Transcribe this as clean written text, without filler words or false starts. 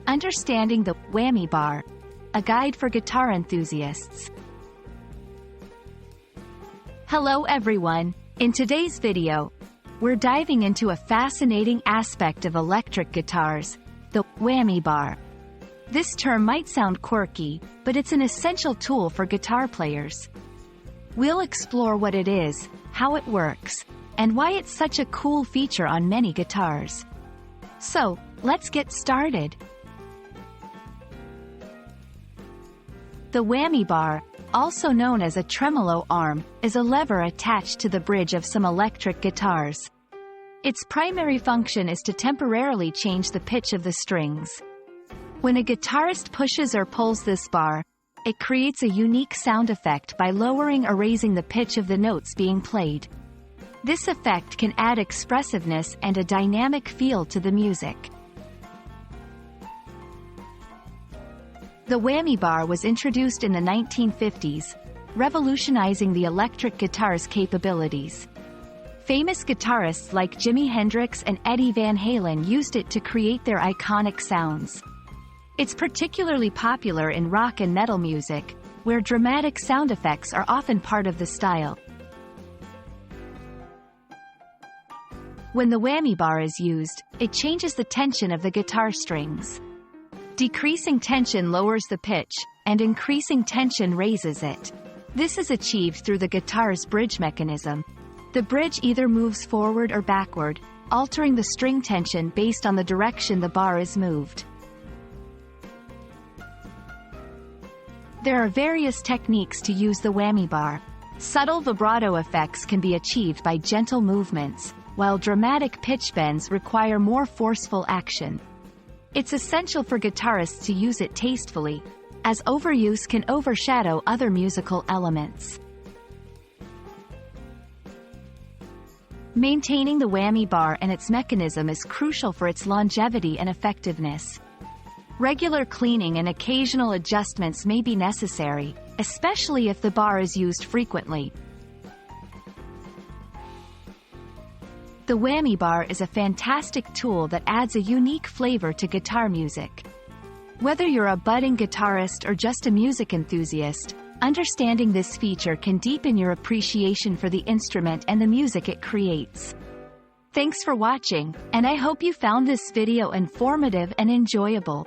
Understanding the Whammy Bar, a guide for guitar enthusiasts. Hello everyone, in today's video, we're diving into a fascinating aspect of electric guitars, the Whammy Bar. This term might sound quirky, but it's an essential tool for guitar players. We'll explore what it is, how it works, and why it's such a cool feature on many guitars. So, let's get started. The Whammy Bar, also known as a tremolo arm, is a lever attached to the bridge of some electric guitars. Its primary function is to temporarily change the pitch of the strings. When a guitarist pushes or pulls this bar, it creates a unique sound effect by lowering or raising the pitch of the notes being played. This effect can add expressiveness and a dynamic feel to the music. The Whammy Bar was introduced in the 1950s, revolutionizing the electric guitar's capabilities. Famous guitarists like Jimi Hendrix and Eddie Van Halen used it to create their iconic sounds. It's particularly popular in rock and metal music, where dramatic sound effects are often part of the style. When the Whammy Bar is used, it changes the tension of the guitar strings. Decreasing tension lowers the pitch, and increasing tension raises it. This is achieved through the guitar's bridge mechanism. The bridge either moves forward or backward, altering the string tension based on the direction the bar is moved. There are various techniques to use the Whammy Bar. Subtle vibrato effects can be achieved by gentle movements, while dramatic pitch bends require more forceful action. It's essential for guitarists to use it tastefully, as overuse can overshadow other musical elements. Maintaining the Whammy Bar and its mechanism is crucial for its longevity and effectiveness. Regular cleaning and occasional adjustments may be necessary, especially if the bar is used frequently. The Whammy Bar is a fantastic tool that adds a unique flavor to guitar music. Whether you're a budding guitarist or just a music enthusiast, understanding this feature can deepen your appreciation for the instrument and the music it creates. Thanks for watching, and I hope you found this video informative and enjoyable.